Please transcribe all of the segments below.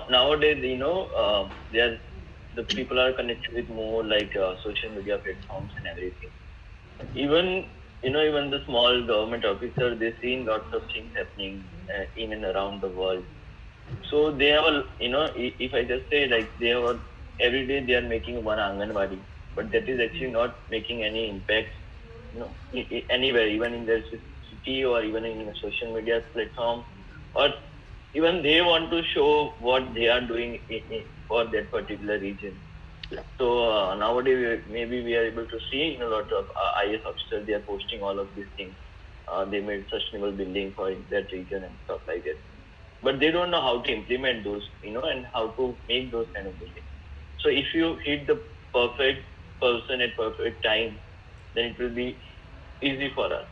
nowadays, the people are connected with more like social media platforms and everything. Even even the small government officer, they seen lots of things happening in and around the world. So they have if I just say like they have every day they are making one Anganwadi, but that is actually not making any impact, anywhere, even in their city or even in a social media platform, or even they want to show what they are doing for that particular region. So nowadays maybe we are able to see a lot of IS officers, they are posting all of these things. They made sustainable building for that region and stuff like that, but they don't know how to implement those, and how to make those kind of buildings. So if you hit the perfect person at perfect time, then it will be easy for us.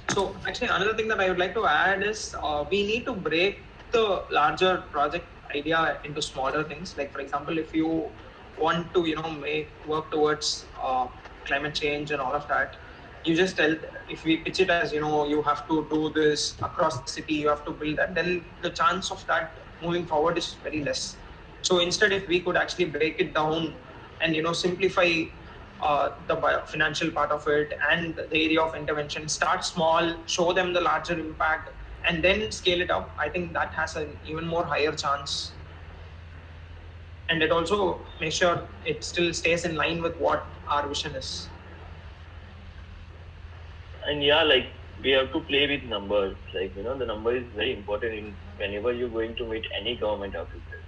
So actually another thing that I would like to add is we need to break the larger project idea into smaller things. Like for example, if you want to work towards climate change and all of that, you just tell, if we pitch it as you have to do this across the city, you have to build that, then the chance of that moving forward is very less. So instead, if we could actually break it down and simplify the financial part of it and the area of intervention, start small, show them the larger impact, and then scale it up, I think that has an even more higher chance. And it also makes sure it still stays in line with what our vision is. And yeah, like we have to play with numbers. Like the number is very important in whenever you're going to meet any government officer.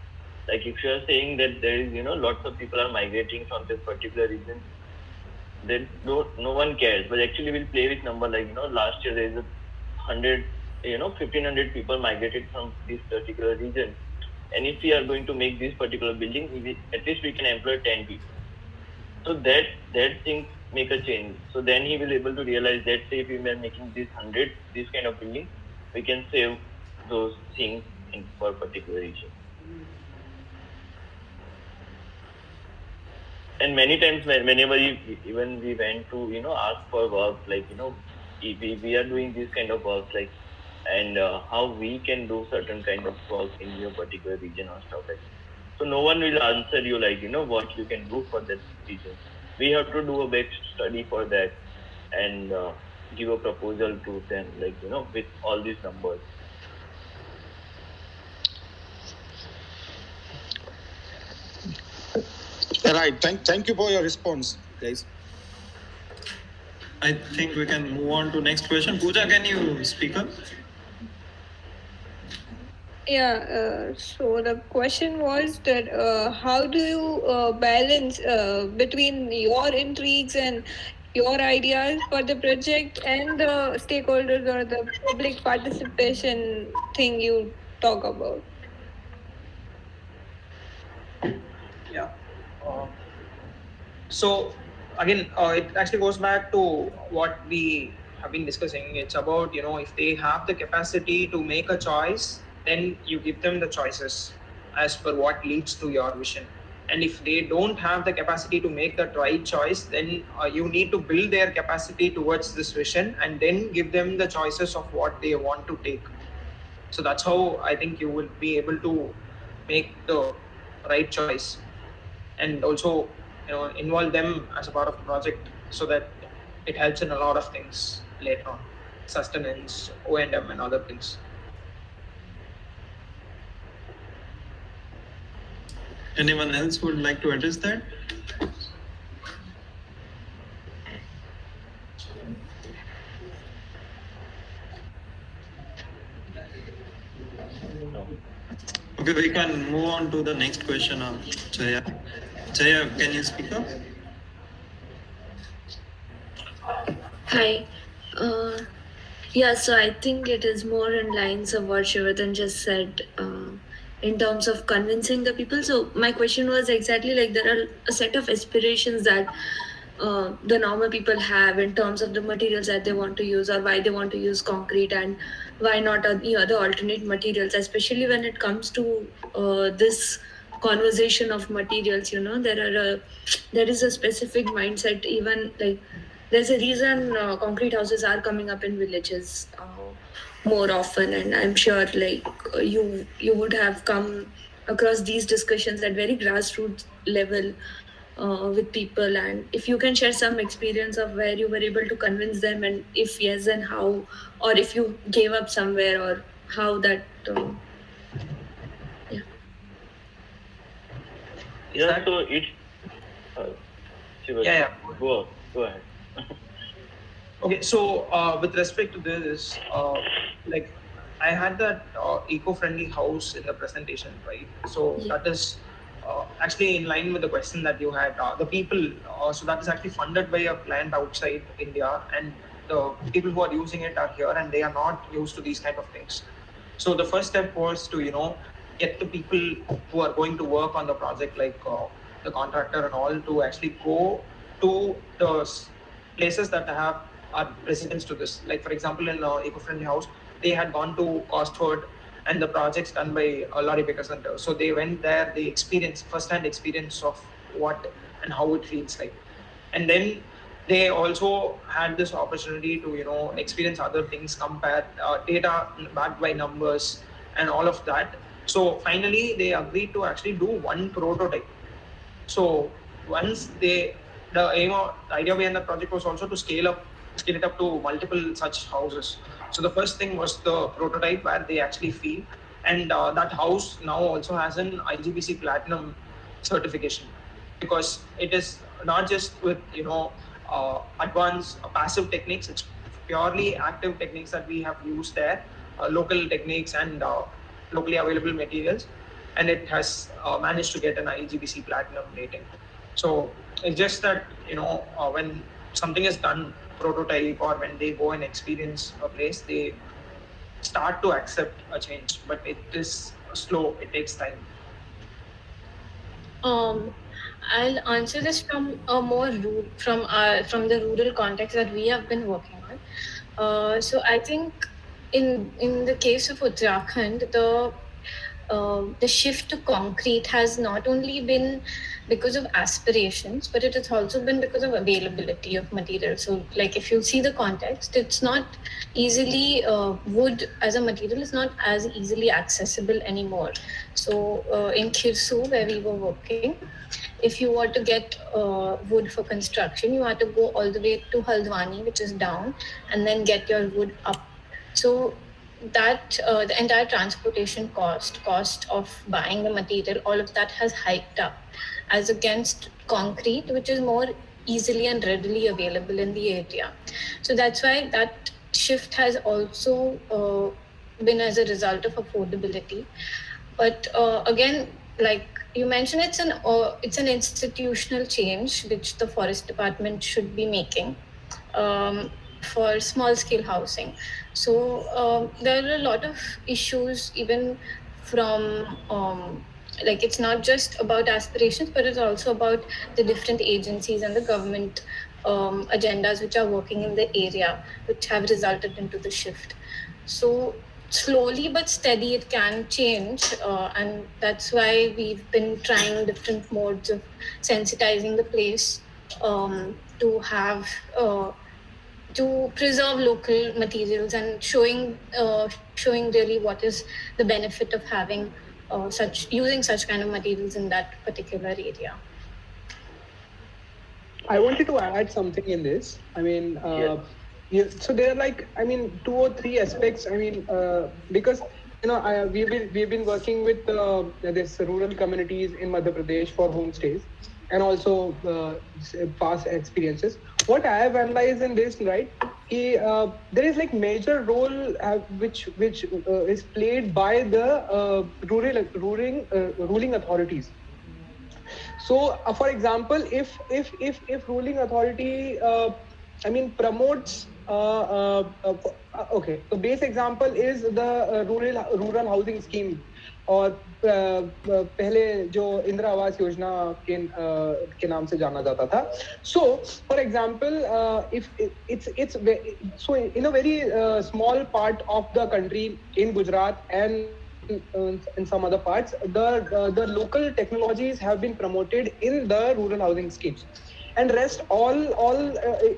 Like if you are saying that there is lots of people are migrating from this particular region, then no one cares. But actually we'll play with number, like last year there is 1,500 people migrated from this particular region, and if we are going to make this particular building, at least we can employ 10 people. So that things make a change. So then he will able to realize that, say if we are making this kind of building, we can save those things in for a particular region. And many times whenever even we went to ask for work, like we are doing this kind of work, like, and how we can do certain kind of work in your particular region or stuff like that. So no one will answer you like what you can do for that region. We have to do a big study for that, and give a proposal to them, like with all these numbers. Right. Thank you for your response, guys. I think we can move on to next question. Pooja, can you speak up? Yeah, so the question was that how do you balance between your intrigues and your ideas for the project and the stakeholders or the public participation thing you talk about? Yeah. So again, it actually goes back to what we have been discussing. It's about if they have the capacity to make a choice, then you give them the choices as per what leads to your vision. And if they don't have the capacity to make that right choice, then you need to build their capacity towards this vision and then give them the choices of what they want to take. So that's how I think you will be able to make the right choice, and also involve them as a part of the project, so that it helps in a lot of things later on, sustenance, O&M, and other things. Anyone else would like to address that? Okay, we can move on to the next question of Jaya. Jaya, can you speak up? Hi. Yeah, so I think it is more in lines of what Shivardhan just said in terms of convincing the people. So my question was exactly like there are a set of aspirations that the normal people have in terms of the materials that they want to use or why they want to use concrete and why not the alternate materials, especially when it comes to this conversation of materials. There is a specific mindset. Even like there's a reason concrete houses are coming up in villages more often, and I'm sure like you would have come across these discussions at very grassroots level with people, and if you can share some experience of where you were able to convince them, and if yes, and how, or if you gave up somewhere, or how that yeah. Yeah, so it's uh, Shiva, Yeah. go ahead. Okay, so with respect to this, like I had that eco-friendly house in the presentation, right? So Yeah. that is actually in line with the question that you had. The people, so that is actually funded by a client outside India, and the people who are using it are here, and they are not used to these kind of things. So the first step was to get the people who are going to work on the project, like the contractor and all, to actually go to the places that have are residents to this. Like for example, in eco-friendly house, they had gone to Costford, and the project's done by Lorry Baker Center. So they went there, they experienced first-hand experience of what and how it feels like, and then they also had this opportunity to experience other things, compare data backed by numbers and all of that. So finally, they agreed to actually do one prototype. So once the idea behind the project was also to scale it up to multiple such houses. So the first thing was the prototype where they actually feel, and that house now also has an IGBC Platinum certification, because it is not just with advanced passive techniques. It's purely active techniques that we have used there, local techniques and locally available materials, and it has managed to get an IGBC Platinum rating. So it's just that when something is done prototype, or when they go and experience a place, they start to accept a change, but it is slow. It takes time. I'll answer this from a more from the rural context that we have been working on. So I think in the case of Uttarakhand, the shift to concrete has not only been because of aspirations, but it has also been because of availability of material. So, like if you see the context, it's not easily wood as a material is not as easily accessible anymore. So, in Khirsu, where we were working, if you want to get wood for construction, you have to go all the way to Haldwani, which is down, and then get your wood up. So that the entire transportation cost of buying the material, all of that has hiked up, as against concrete, which is more easily and readily available in the area. So that's why that shift has also been as a result of affordability. But again, like you mentioned, it's an institutional change which the forest department should be making for small scale housing. So there are a lot of issues, even from like it's not just about aspirations, but it's also about the different agencies and the government agendas which are working in the area, which have resulted into the shift. So slowly but steady it can change, and that's why we've been trying different modes of sensitizing the place to have to preserve local materials, and showing really what is the benefit of having using such kind of materials in that particular area. I wanted to add something in this. I mean, so there are two or three aspects. I mean, because we've been working with this rural communities in Madhya Pradesh for homestays, and also past experiences. What I have analyzed in this, right, there is major role which is played by the ruling authorities. So, for example, if ruling authority, promotes, okay, the base example is the rural housing scheme, और पहले जो इंदिरा आवास योजना के नाम से जाना जाता था. So, for example, if it's so in a very small part of the country in Gujarat and in some other parts, the local technologies have been promoted in the rural housing schemes, and rest all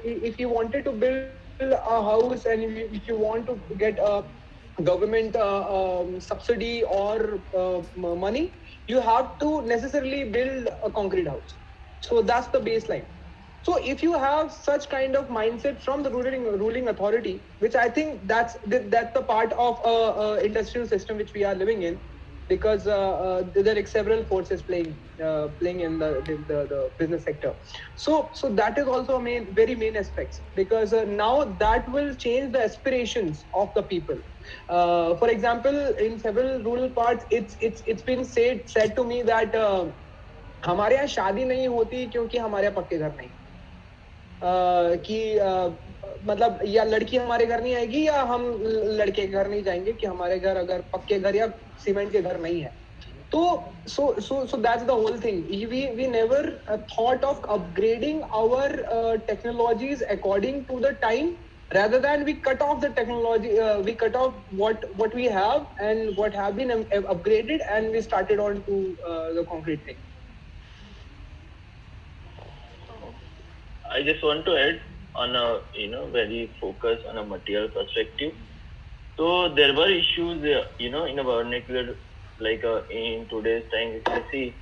if you wanted to build a house and if you want to get a government subsidy or money, you have to necessarily build a concrete house. So that's the baseline. So if you have such kind of mindset from the ruling authority, which I think that's the part of industrial system which we are living in, because there are several forces playing in the business sector. So that is also a very main aspects, because now that will change the aspirations of the people. For example, in several rural parts, it's been said to me that हमारे यहाँ शादी नहीं होती क्योंकि हमारे यहाँ पक्के घर नहीं, कि मतलब या लड़की हमारे घर नहीं आएगी या हम लड़के के घर नहीं जाएंगे कि हमारे घर अगर पक्के घर या सीमेंट के घर नहीं है. तो so that's the whole thing. We never thought of upgrading our technologies according to the time, rather than we cut off the technology, we cut off what we have and what have been upgraded, and we started on to the concrete thing. I just want to add on a very focus on a material perspective. So there were issues in a vernacular, like in today's time, if you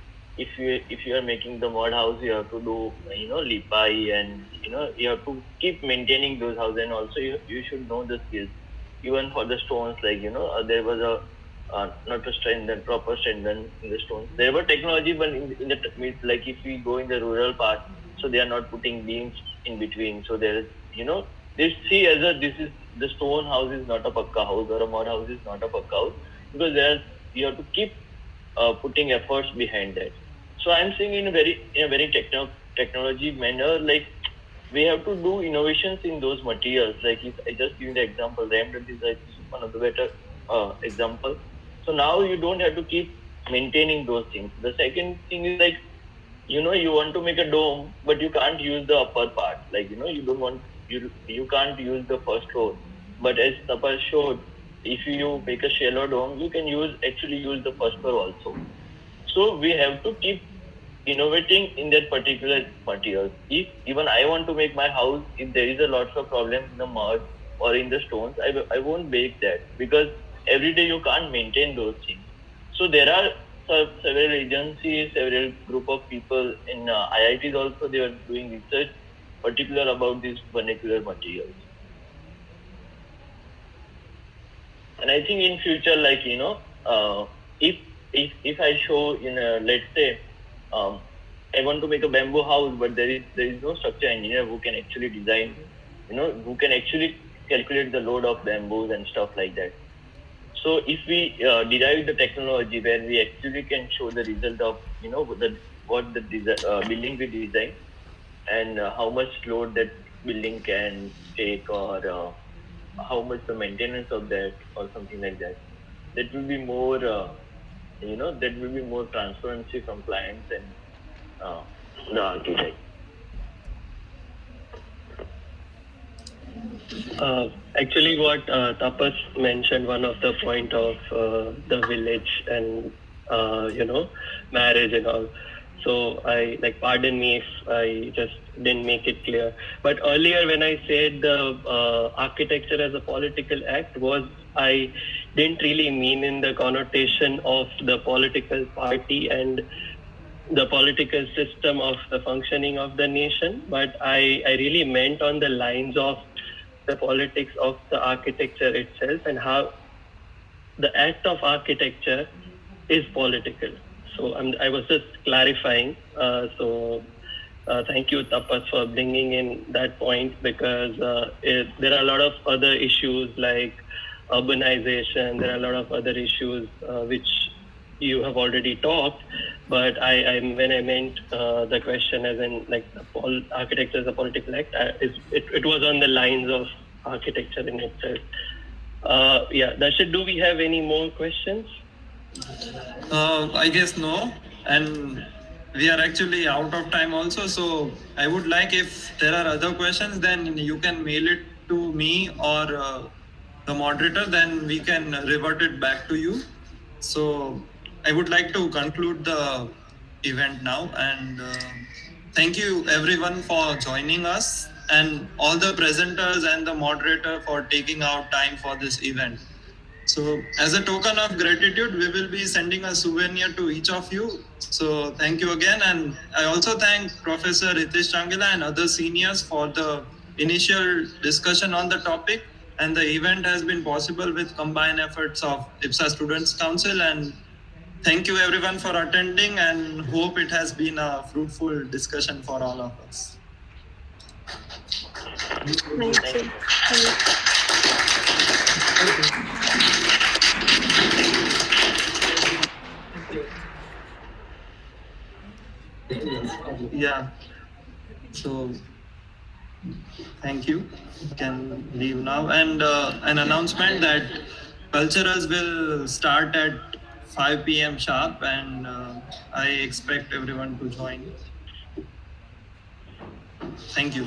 see, if you are making the mud house, you have to do lipai, and you have to keep maintaining those houses, and also you should know the skills. Even for the stones, like there was a not a strength, proper strength in the stones. There were technology, but in the like if we go in the rural part, so they are not putting beams in between. So there is they see as this is the stone house is not a pakka house, or a mud house is not a pakka house, because you have to keep putting efforts behind that. So I'm saying in a very technology manner, like we have to do innovations in those materials. Like if I just give the example, rammed is one of the better example. So now you don't have to keep maintaining those things. The second thing is like you want to make a dome, but you can't use the upper part. Like you don't want you can't use the first floor. But as Tapas showed, if you make a shallow dome, you can actually use the first floor also. So we have to keep innovating in that particular material. If even I want to make my house, if there is a lots of problems in the mud or in the stones, I won't bake that, because every day you can't maintain those things. So there are several agencies, several group of people in IITs also, they are doing research particular about these vernacular materials. And I think in future, like if I show let's say I want to make a bamboo house, but there is no structure engineer who can actually design, who can actually calculate the load of bamboos and stuff like that. So if we derive the technology where we actually can show the result of what the building we design, and how much load that building can take, or how much the maintenance of that, or something like that, that will be more that will be more transparency from clients and the architect. Actually, what Tapas mentioned, one of the point of the village and marriage and all. So I pardon me if I just didn't make it clear. But earlier when I said the architecture as a political act, I didn't really mean in the connotation of the political party and the political system of the functioning of the nation, but I really meant on the lines of the politics of the architecture itself, and how the act of architecture is political. So I was just clarifying. Thank you, Tapas, for bringing in that point, because there are a lot of other issues like urbanization. There are a lot of other issues which you have already talked, but when I meant the question as in architecture as a political act, it was on the lines of architecture in itself. Darshit, do we have any more questions? I guess no, and we are actually out of time also. So I would like, if there are other questions, then you can mail it to me or the moderator. Then we can revert it back to you. So I would like to conclude the event now, and thank you everyone for joining us, and all the presenters and the moderator for taking out time for this event. So as a token of gratitude, we will be sending a souvenir to each of you. So thank you again. And I also thank Professor Hitesh Changila and other seniors for the initial discussion on the topic. And the event has been possible with combined efforts of IPSA Students Council. And thank you everyone for attending, and hope it has been a fruitful discussion for all of us. Thank you. Yeah. So thank you. You can leave now. And an announcement that culturals will start at 5 p.m. sharp, and I expect everyone to join. Thank you.